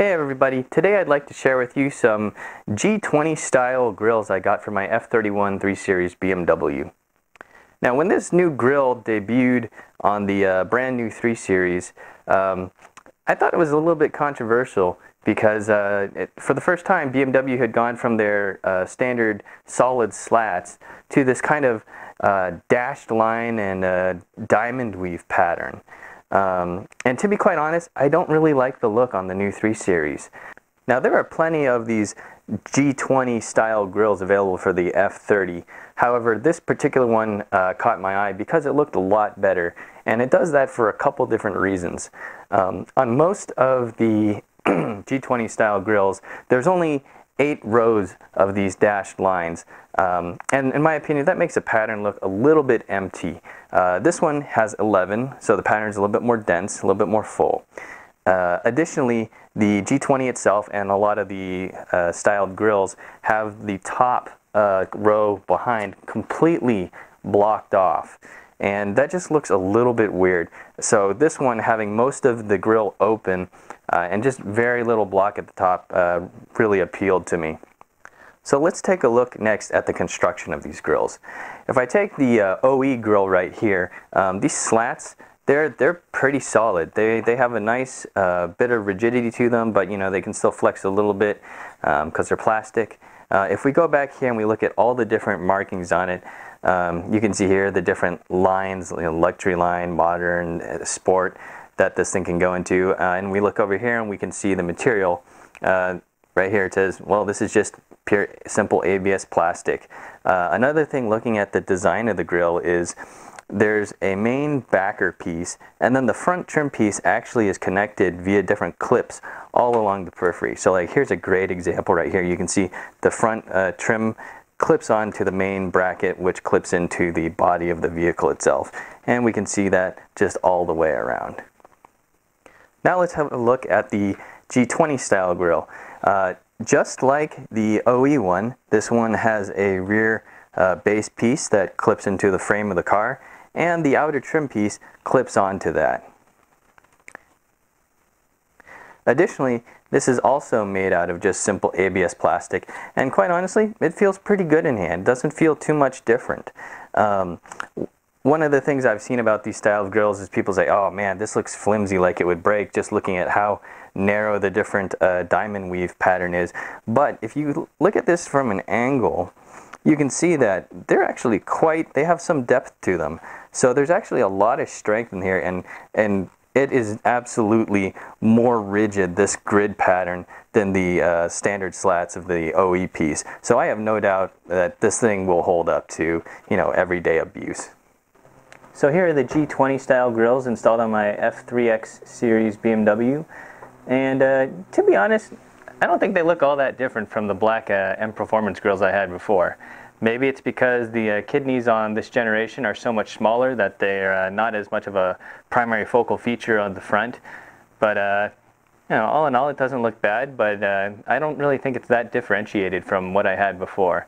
Hey everybody, today I'd like to share with you some G20 style grills I got for my F31 3 Series BMW. Now when this new grill debuted on the brand new 3 Series, I thought it was a little bit controversial because for the first time BMW had gone from their standard solid slats to this kind of dashed line and diamond weave pattern. And to be quite honest, I don't really like the look on the new 3 Series. Now there are plenty of these G20 style grills available for the F30. However, this particular one caught my eye because it looked a lot better, and it does that for a couple different reasons. On most of the G20 style grills, there's only 8 rows of these dashed lines, and in my opinion that makes a pattern look a little bit empty. This one has 11, so the pattern is a little bit more dense, a little bit more full. Additionally, the G20 itself and a lot of the styled grills have the top row behind completely blocked off, and that just looks a little bit weird. So this one having most of the grill open and just very little block at the top really appealed to me. So let's take a look next at the construction of these grills. If I take the OE grill right here, these slats, they're pretty solid. They have a nice bit of rigidity to them, but you know, they can still flex a little bit because they're plastic. If we go back here and we look at all the different markings on it, you can see here the different lines, you know, luxury line, modern, sport, that this thing can go into. And we look over here and we can see the material. Right here it says, well, this is just pure simple ABS plastic. Another thing looking at the design of the grill is there's a main backer piece, and then the front trim piece actually is connected via different clips all along the periphery. So like here's a great example right here. You can see the front trim clips onto the main bracket, which clips into the body of the vehicle itself. And we can see that just all the way around. Now let's have a look at the G20 style grill. Just like the OE one, this one has a rear base piece that clips into the frame of the car, and the outer trim piece clips onto that. Additionally, this is also made out of just simple ABS plastic, and quite honestly, it feels pretty good in hand. It doesn't feel too much different. One of the things I've seen about these style of grills is people say, oh man, this looks flimsy, like it would break, just looking at how narrow the different diamond weave pattern is. But if you look at this from an angle, you can see that they're actually they have some depth to them. So there's actually a lot of strength in here, and it is absolutely more rigid, this grid pattern, than the standard slats of the OE piece. So I have no doubt that this thing will hold up to, you know, everyday abuse. So here are the G20 style grills installed on my F3X series BMW, and to be honest, I don't think they look all that different from the black M Performance grills I had before. Maybe it's because the kidneys on this generation are so much smaller that they're not as much of a primary focal feature on the front, but you know, all in all it doesn't look bad, but I don't really think it's that differentiated from what I had before.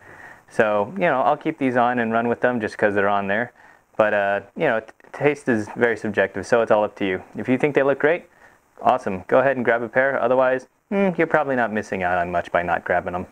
So you know, I'll keep these on and run with them just because they're on there. But you know, taste is very subjective, so it's all up to you. If you think they look great, awesome. Go ahead and grab a pair. Otherwise, you're probably not missing out on much by not grabbing them.